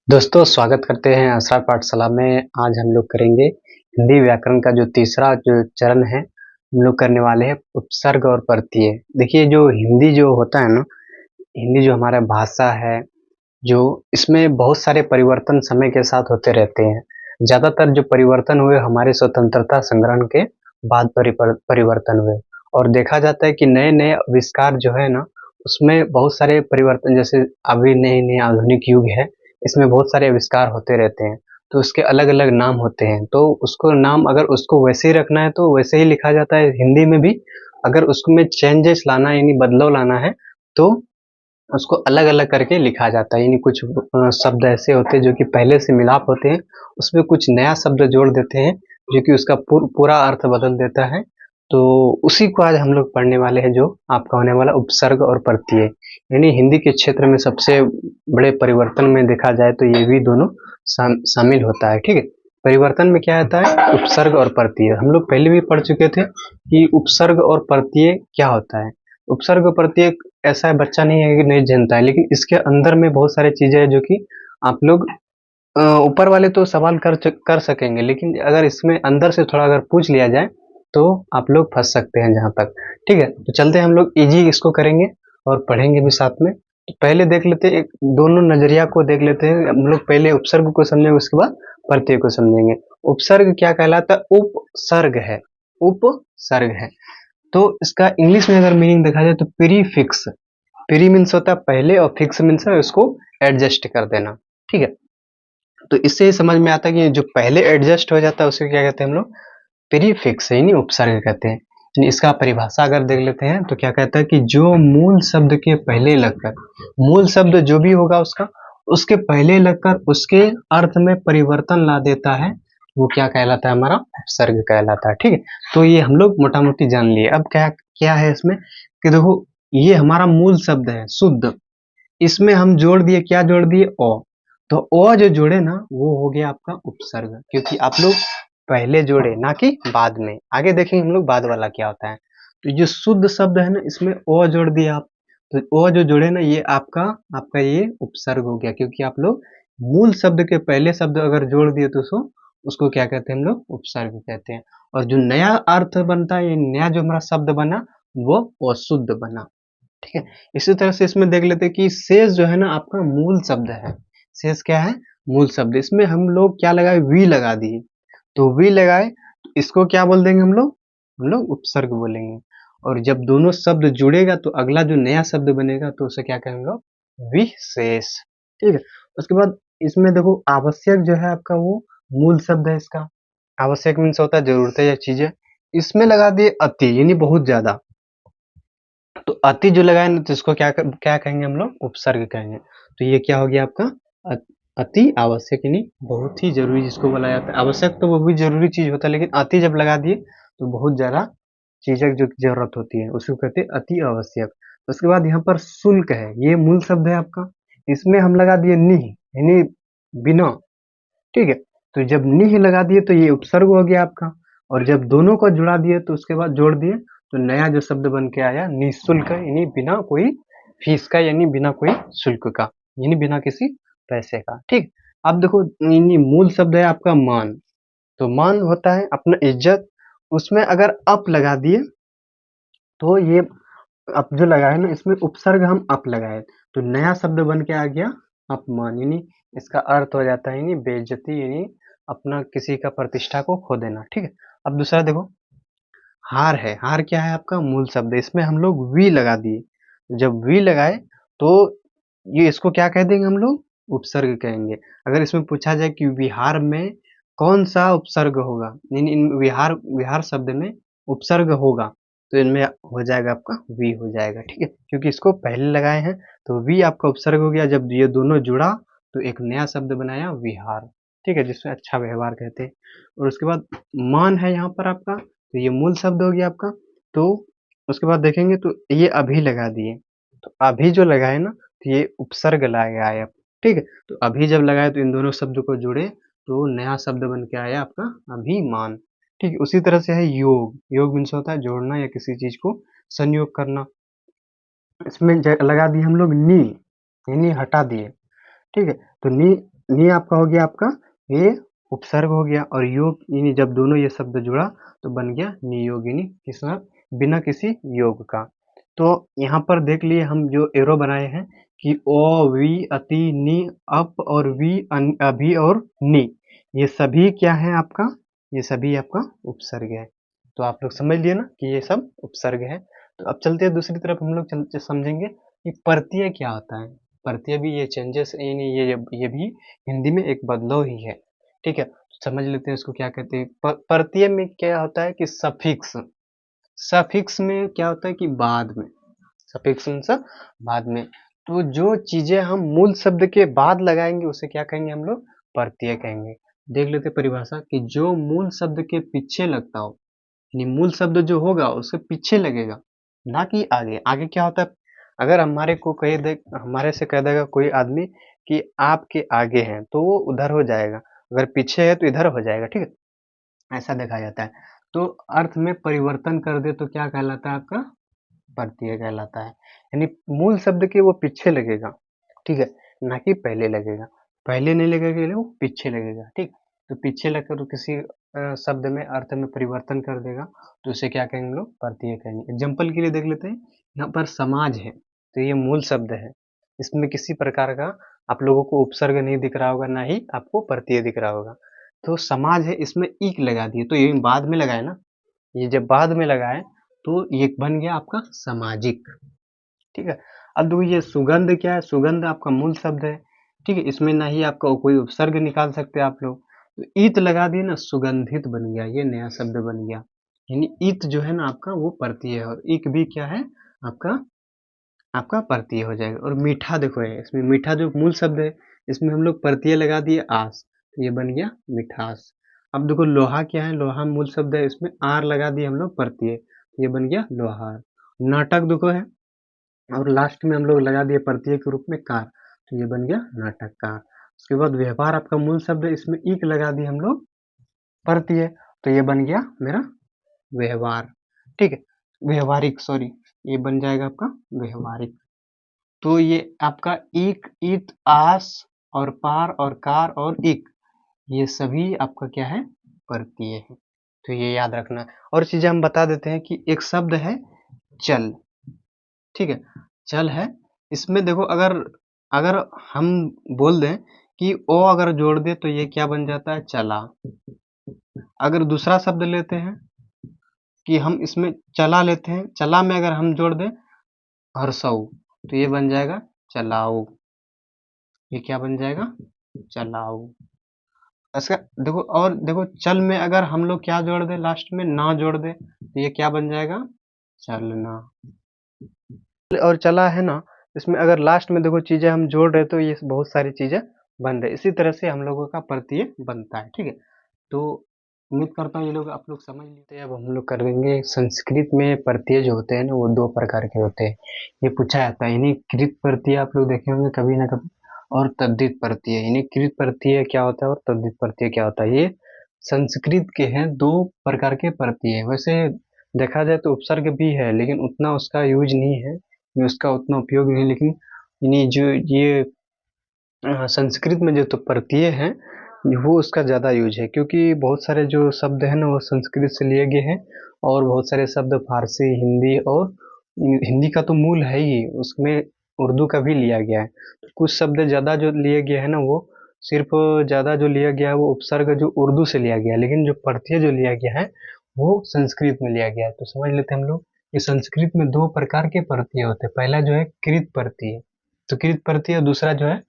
दोस्तों स्वागत करते हैं असरा पाठशाला में। आज हम लोग करेंगे हिंदी व्याकरण का जो तीसरा जो चरण है, हम लोग करने वाले हैं उपसर्ग और प्रत्यय। देखिए जो हिंदी जो होता है ना, हिंदी जो हमारा भाषा है, जो इसमें बहुत सारे परिवर्तन समय के साथ होते रहते हैं। ज़्यादातर जो परिवर्तन हुए हमारे स्वतंत्रता संग्रहण के बाद परिवर्तन हुए, और देखा जाता है कि नए नए आविष्कार जो है ना, उसमें बहुत सारे परिवर्तन, जैसे अभी नए नए आधुनिक युग है, इसमें बहुत सारे आविष्कार होते रहते हैं। तो उसके अलग अलग नाम होते हैं, तो उसको नाम अगर उसको वैसे ही रखना है तो वैसे ही लिखा जाता है हिंदी में भी। अगर उसमें चेंजेस लाना है यानी बदलाव लाना है तो उसको अलग अलग करके लिखा जाता है। यानी कुछ शब्द ऐसे होते हैं जो कि पहले से मिलाप होते हैं, उसमें कुछ नया शब्द जोड़ देते हैं जो कि उसका पूरा अर्थ बदल देता है। तो उसी को आज हम लोग पढ़ने वाले हैं, जो आपका होने वाला उपसर्ग और प्रत्यय। यानी हिंदी के क्षेत्र में सबसे बड़े परिवर्तन में देखा जाए तो ये भी दोनों शामिल होता है। ठीक है, परिवर्तन में क्या आता है, उपसर्ग और प्रत्यय। हम लोग पहले भी पढ़ चुके थे कि उपसर्ग और प्रत्यय क्या होता है। उपसर्ग और प्रत्यय ऐसा है, बच्चा नहीं है कि नहीं जानता है, लेकिन इसके अंदर में बहुत सारी चीजें हैं जो कि आप लोग ऊपर वाले तो सवाल कर सकेंगे, लेकिन अगर इसमें अंदर से थोड़ा अगर पूछ लिया जाए तो आप लोग फंस सकते हैं जहां तक। ठीक है, तो चलते हैं, हम लोग इजी इसको करेंगे और पढ़ेंगे भी साथ में। तो पहले देख लेते हैं, एक दोनों नजरिया को देख लेते हैं। हम लोग पहले उपसर्ग को समझेंगे, उसके बाद प्रत्यय को समझेंगे। उपसर्ग क्या कहलाता है? उपसर्ग है, उपसर्ग है। तो इसका इंग्लिश में अगर मीनिंग देखा जाए तो प्रीफिक्स। प्री मीन्स होता है पहले, और फिक्स मीन्स है उसको एडजस्ट कर देना। ठीक है, तो इससे समझ में आता है कि जो पहले एडजस्ट हो जाता है उसे क्या कहते हैं हम लोग? प्रीफिक्स, यानी उपसर्ग कहते हैं। यानी इसका परिभाषा अगर देख लेते हैं तो क्या कहता है कि जो मूल शब्द के पहले लगकर, मूल शब्द जो भी होगा उसका, उसके पहले लगकर उसके अर्थ में परिवर्तन ला देता है, वो क्या कहलाता है? हमारा उपसर्ग कहलाता है। ठीक है, तो ये हम लोग मोटा मोटी जान लिए। अब क्या क्या है इसमें कि देखो, ये हमारा मूल शब्द है शुद्ध, इसमें हम जोड़ दिए, क्या जोड़ दिए? ओ। तो ओ जो जोड़े ना, वो हो गया आपका उपसर्ग, क्योंकि आप लोग पहले जोड़े ना कि बाद में। आगे देखेंगे हम लोग बाद वाला क्या होता है। तो जो शुद्ध शब्द है ना, इसमें ओ जोड़ दिया आप, तो ओ जो जोड़े ना, ये आपका आपका ये उपसर्ग हो गया, क्योंकि आप लोग मूल शब्द के पहले शब्द अगर जोड़ दिए तो उसको क्या कहते हैं हम लोग? उपसर्ग कहते हैं। और जो नया अर्थ बनता है, ये नया जो हमारा शब्द बना, वो अशुद्ध बना। ठीक है, इसी तरह से इसमें देख लेते हैं कि शेष जो है ना आपका मूल शब्द है। शेष क्या है? मूल शब्द। इसमें हम लोग क्या लगाए? वी लगा दिए। तो वी लगाए तो इसको क्या बोल देंगे हम लोग? हम लोग उपसर्ग बोलेंगे। और जब दोनों शब्द जुड़ेगा तो अगला जो नया शब्द बनेगा तो उसे क्या कहेंगे? विशेष। ठीक है, उसके बाद इसमें देखो, आवश्यक जो है आपका, वो मूल शब्द है इसका। आवश्यक मीन्स होता है जरूरत है या चीजें। इसमें लगा दिए अति, यानी बहुत ज्यादा। तो अति जो लगाए ना, तो इसको क्या कहेंगे हम लोग? उपसर्ग कहेंगे। तो ये क्या हो गया आपका? अति आवश्यक, यानी बहुत ही जरूरी जिसको बोला जाता है। आवश्यक तो वो भी जरूरी चीज होता है, लेकिन अति जब लगा दिए तो बहुत ज्यादा चीजें जो जरूरत होती है उसको कहते हैं अति आवश्यक। तो उसके बाद यहाँ पर शुल्क है, ये मूल शब्द है आपका। इसमें हम लगा दिए निह, यानी बिना। ठीक है, तो जब निह लगा दिए तो ये उपसर्ग हो गया आपका। और जब दोनों को जुड़ा दिए तो उसके बाद जोड़ दिए, तो नया जो शब्द बन के आया निःशुल्क, यानी बिना कोई फीस का, यानी बिना कोई शुल्क का, यानी बिना किसी पैसे का। ठीक, अब देखो, यानी मूल शब्द है आपका मान। तो मान होता है अपना इज्जत, उसमें अगर अप लगा दिए तो ये अप जो लगाए ना, इसमें उपसर्ग हम अप लगाए तो नया शब्द बन के आ गया अपमान, यानी इसका अर्थ हो जाता है यानी बेइज्जती, यानी अपना किसी का प्रतिष्ठा को खो देना। ठीक है, अब दूसरा देखो, हार है। हार क्या है? आपका मूल शब्द, इसमें हम लोग वी लगा दिए। जब वी लगाए तो ये इसको क्या कह देंगे हम लोग? उपसर्ग कहेंगे। अगर इसमें पूछा जाए कि विहार में कौन सा उपसर्ग होगा, यानी इन विहार विहार शब्द में उपसर्ग होगा, तो इनमें हो जाएगा आपका वी हो जाएगा। ठीक है, क्योंकि इसको पहले लगाए हैं तो वी आपका उपसर्ग हो गया। जब ये दोनों जुड़ा तो एक नया शब्द बनाया विहार। ठीक है, जिसमें अच्छा व्यवहार कहते हैं। और उसके बाद मान है यहाँ पर आपका, तो ये मूल शब्द हो गया आपका। तो उसके बाद देखेंगे तो ये अभी लगा दिए, तो अभी जो लगाए ना, तो ये उपसर्ग लगाया है। ठीक है, तो अभी जब लगाए तो इन दोनों शब्द को जुड़े तो नया शब्द बन के आया आपका अभिमान। ठीक है, उसी तरह से है योग। योग मीन्स होता है जोड़ना या किसी चीज को संयोग करना। इसमें लगा दिए हम लोग नी, यानी हटा दिए। ठीक है, तो नी नी आपका हो गया आपका ये उपसर्ग हो गया, और योग यानी जब दोनों ये शब्द जुड़ा तो बन गया नियोगिनी, किसका, बिना किसी योग का। तो यहाँ पर देख लिए हम जो एरो बनाए हैं कि ओ वी अति नी अप और वी अभी और नी, ये सभी क्या है आपका, ये सभी आपका उपसर्ग है। तो आप लोग समझ लिए ना कि ये सब उपसर्ग है। तो अब चलते हैं दूसरी तरफ, हम लोग समझेंगे कि प्रत्यय क्या होता है। प्रत्यय भी ये चेंजेस यानी ये भी हिंदी में एक बदलाव ही है। ठीक है, तो समझ लेते हैं इसको क्या कहते हैं। प्रत्यय में क्या होता है कि सफिक्स, सफिक्स में क्या होता है कि बाद में, सफिक्स मतलब बाद में। तो जो चीजें हम मूल शब्द के बाद लगाएंगे उसे क्या कहेंगे हम लोग, प्रत्यय कहेंगे। देख लेते हैं परिभाषा कि जो मूल शब्द के पीछे लगता हो, यानी मूल शब्द जो होगा उसके पीछे लगेगा, ना कि आगे। आगे क्या होता है, अगर हमारे को कह दे, हमारे से कह देगा कोई आदमी कि आपके आगे हैं तो वो उधर हो जाएगा, अगर पीछे है तो इधर हो जाएगा। ठीक है, ऐसा देखा जाता है। तो अर्थ में परिवर्तन कर दे तो क्या कहलाता है आपका, प्रत्यय कहलाता है। यानी मूल शब्द के वो पीछे लगेगा, ठीक है, ना कि पहले लगेगा। पहले नहीं लगेगा, वो पीछे लगेगा। ठीक, तो पीछे लगकर किसी शब्द में अर्थ में परिवर्तन कर देगा तो उसे क्या कहेंगे हम लोग, प्रत्यय कहेंगे। एग्जाम्पल के लिए देख लेते हैं, यहाँ पर समाज है तो ये मूल शब्द है, इसमें किसी प्रकार का आप लोगों को उपसर्ग नहीं दिख रहा होगा, ना ही आपको प्रत्यय दिख रहा होगा। तो समाज है, इसमें ईक लगा दिए तो ये बाद में लगाए ना, ये जब बाद में लगाए तो ये बन गया आपका सामाजिक। ठीक है, अब देखो ये सुगंध क्या है, सुगंध आपका मूल शब्द है। ठीक है, इसमें ना ही आपका कोई उपसर्ग निकाल सकते आप लोग, तो ईत लगा दिए ना, सुगंधित बन गया, ये नया शब्द बन गया। यानी ईत जो है ना आपका वो प्रत्यय है, और इक भी क्या है आपका, आपका प्रत्यय हो जाएगा। और मीठा देखो है, इसमें मीठा जो मूल शब्द है इसमें हम लोग प्रत्यय लगा दिए आस, तो ये बन गया मिठास। अब देखो लोहा क्या है, लोहा मूल शब्द है, इसमें आर लगा दिए हम लोग प्रत्यय, तो ये बन गया लोहार। नाटक देखो है, और लास्ट में हम लोग लगा दिए प्रत्यय के रूप में कार, तो ये बन गया नाटककार। उसके बाद व्यवहार आपका मूल शब्द है, इसमें ईक लगा दिए हम लोग प्रत्यय, तो ये बन गया मेरा व्यवहार। ठीक है, व्यवहारिक, सॉरी, ये बन जाएगा आपका व्यवहारिक। तो ये आपका ईक, इत, आस और पार और कार और इक, ये सभी आपका क्या है, प्रत्यय है। तो ये याद रखना है। और चीजें हम बता देते हैं कि एक शब्द है चल, ठीक है, चल है, इसमें देखो अगर अगर हम बोल दें कि ओ अगर जोड़ दे तो ये क्या बन जाता है, चला। अगर दूसरा शब्द लेते हैं कि हम इसमें चला लेते हैं, चला में अगर हम जोड़ दें हर्षऊ, तो ये बन जाएगा चलाऊ, ये क्या बन जाएगा, चलाऊ। ऐसा देखो, और देखो चल में अगर हम लोग क्या जोड़ दें, लास्ट में ना जोड़ दें तो ये क्या बन जाएगा, चलना। और चला है ना, इसमें अगर लास्ट में देखो चीजें हम जोड़ रहे तो ये बहुत सारी चीजें बन रही, इसी तरह से हम लोगों का प्रत्यय बनता है। ठीक है, तो उम्मीद करता हूँ ये लोग आप लोग समझ लेते हैं। अब हम लोग करेंगे संस्कृत में प्रत्यय जो होते हैं ना वो दो प्रकार के होते हैं, ये पूछा जाता है। यानी कृत प्रत्यय आप लोग देखे होंगे कभी ना कभी, और तद्धित प्रत्यय। यानी कृत प्रत्यय क्या होता है और तद्धित प्रत्यय क्या होता है, ये संस्कृत के हैं दो प्रकार के प्रत्यय। वैसे देखा जाए तो उपसर्ग भी है लेकिन उतना उसका यूज नहीं है, उसका उतना उपयोग नहीं, लेकिन यानी जो ये संस्कृत में जो तो प्रत्यय है वो उसका ज़्यादा यूज है, क्योंकि बहुत सारे जो शब्द हैं ना वो संस्कृत से लिए गए हैं, और बहुत सारे शब्द फारसी, हिंदी, और हिंदी का तो मूल है ही, उसमें उर्दू का भी लिया गया है। तो कुछ शब्द ज़्यादा जो लिए गए हैं ना वो सिर्फ, ज़्यादा जो लिया गया है वो उपसर्ग जो उर्दू से लिया गया है, लेकिन जो प्रत्यय जो लिया गया है वो संस्कृत में लिया गया है। तो समझ लेते हैं हम लोग कि संस्कृत में दो प्रकार के प्रत्यय होते हैं। पहला जो है कृत प्रत्यय, तो कृत प्रत्यय, और दूसरा जो है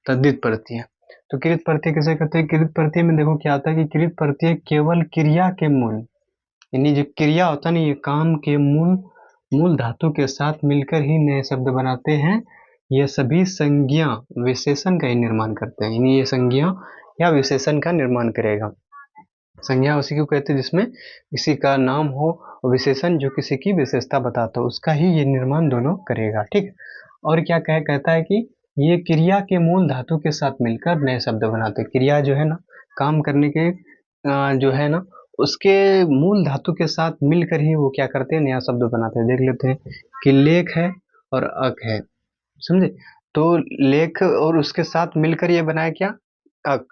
तद्धित प्रत्यय। तो कृत प्रत्यय किसे कहते हैं, कृत प्रत्यय में देखो क्या होता है कि कृत प्रत्यय केवल क्रिया के मूल, यानी जो क्रिया होता है ना ये काम के मूल मूल धातु के साथ मिलकर ही नए शब्द बनाते हैं। ये सभी संज्ञा विशेषण का ही निर्माण करते हैं, यानी ये संज्ञा या विशेषण का निर्माण करेगा। संज्ञा उसी को कहते हैं जिसमें किसी का नाम हो, और विशेषण जो किसी की विशेषता बताता हो उसका ही ये निर्माण दोनों करेगा। ठीक है, और क्या कहता है कि ये क्रिया के मूल धातु के साथ मिलकर नए शब्द बनाते हैं। क्रिया जो है ना, काम करने के जो है ना उसके मूल धातु के साथ मिलकर ही वो क्या करते हैं, नया शब्द बनाते हैं। देख लेते हैं कि लेख है और अक है, समझे, तो लेख और उसके साथ मिलकर ये बनाया क्या, अक,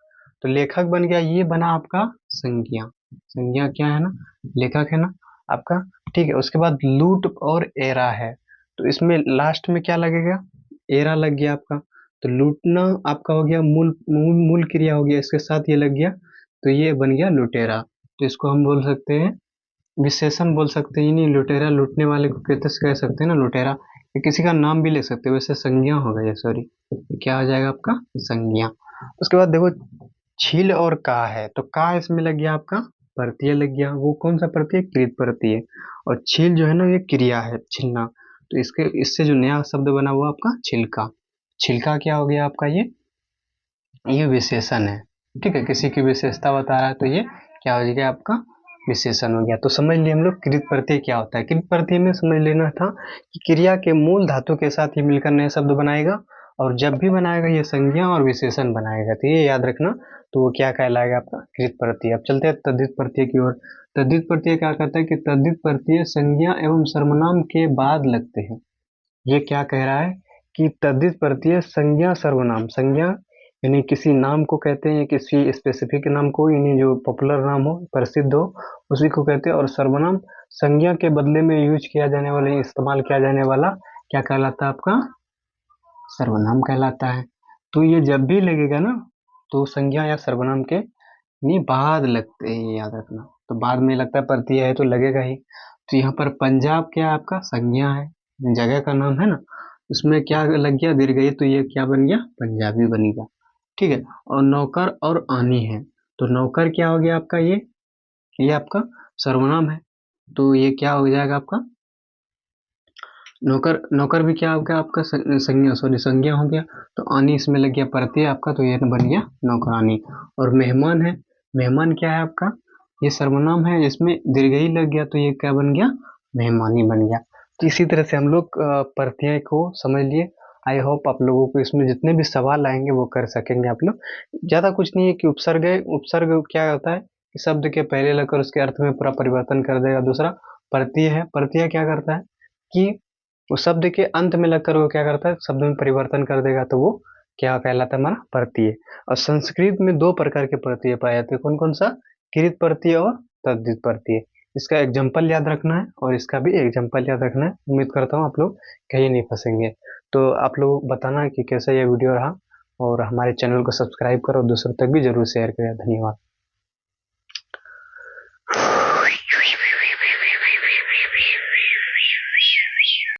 तो लेखक बन गया, ये बना आपका संज्ञा। संज्ञा क्या है ना, लेखक है ना आपका। ठीक है, उसके बाद लूट और एरा है, तो इसमें लास्ट में क्या लगेगा, एरा लग गया आपका। तो लूटना आपका हो गया मूल क्रिया हो गया, इसके साथ ये लग गया, तो ये बन गया लुटेरा। तो इसको हम बोल सकते हैं विशेषण बोल सकते हैं, नहीं लुटेरा, लूटने वाले को कहते कह सकते हैं ना लुटेरा। ये किसी का नाम भी ले सकते हैं, वैसे संज्ञा हो गया, सॉरी क्या हो जाएगा आपका संज्ञा। उसके बाद देखो छील और का है, तो का इसमें लग गया आपका प्रत्यय लग गया, वो कौन सा प्रत्यय, कृत प्रत्यय। और छील जो है ना ये क्रिया है, छीलना, तो इसके इससे जो नया शब्द बना हुआ आपका छिलका। छिलका क्या हो गया आपका, ये विशेषण है। ठीक है, किसी की विशेषता बता रहा है तो ये क्या हो गया आपका विशेषण हो गया। तो समझ लिए हम लोग कृत प्रत्यय क्या होता है। कृत प्रत्यय में समझ लेना था कि क्रिया के मूल धातु के साथ ही मिलकर नए शब्द बनाएगा, और जब भी बनाएगा ये संज्ञा और विशेषण बनाएगा, तो ये याद रखना। तो वो क्या कहलाएगा आपका कृत प्रत्यय। अब चलते हैं तद्धित प्रत्यय की ओर। तद्धित प्रत्यय क्या कहता है कि तद्धित प्रत्यय संज्ञा एवं सर्वनाम के बाद लगते हैं। ये क्या कह रहा है कि तद्धित प्रत्यय संज्ञा सर्वनाम, संज्ञा यानी किसी नाम को कहते हैं, किसी स्पेसिफिक नाम को, यानी जो पॉपुलर नाम हो, प्रसिद्ध हो, उसी को कहते हैं। और सर्वनाम संज्ञा के बदले में यूज किया जाने वाला, इस्तेमाल किया जाने वाला क्या कहलाता है आपका सर्वनाम कहलाता है। तो ये जब भी लगेगा ना, तो संज्ञा या सर्वनाम के नहीं बाद लगते हैं, याद रखना। तो बाद में लगता है प्रत्यय है तो लगेगा ही। तो यहाँ पर पंजाब क्या आपका संज्ञा है, जगह का नाम है ना, उसमें क्या लग गया दीर्घई, तो ये क्या बन गया पंजाबी बन गया। ठीक है, और नौकर और आनी है, तो नौकर क्या हो गया आपका, ये आपका सर्वनाम है, तो ये क्या हो जाएगा आपका नौकर। नौकर भी क्या हो गया आपका संज्ञा, सॉरी संज्ञा हो गया। तो आनी इसमें लग गया प्रत्यय आपका, तो ये बन गया नौकरानी। और मेहमान है, मेहमान क्या है आपका, ये सर्वनाम है, इसमें दीर्घई लग गया, तो ये क्या बन गया मेहमानी बन गया। तो इसी तरह से हम लोग प्रत्यय को समझ लिए। आई होप आप लोगों को इसमें जितने भी सवाल आएंगे वो कर सकेंगे आप लोग। ज्यादा कुछ नहीं है कि उपसर्ग है, उपसर्ग क्या होता है कि शब्द के पहले लगकर उसके अर्थ में पूरा परिवर्तन कर देगा। दूसरा प्रत्यय है, प्रत्यय क्या करता है कि वो शब्द के अंत में लगकर वो क्या करता है शब्द में परिवर्तन कर देगा, तो वो क्या कहलाता है हमारा प्रत्यय। और संस्कृत में दो प्रकार के प्रत्यय पाए जाते हैं, कौन कौन सा, कृत प्रत्यय और तद्धित प्रत्यय। इसका एग्जाम्पल याद रखना है और इसका भी एग्जाम्पल याद रखना है। उम्मीद करता हूँ आप लोग कहीं नहीं फंसेंगे। तो आप लोग बताना कि कैसा ये वीडियो रहा, और हमारे चैनल को सब्सक्राइब करो, दूसरों तक भी जरूर शेयर करें। धन्यवाद।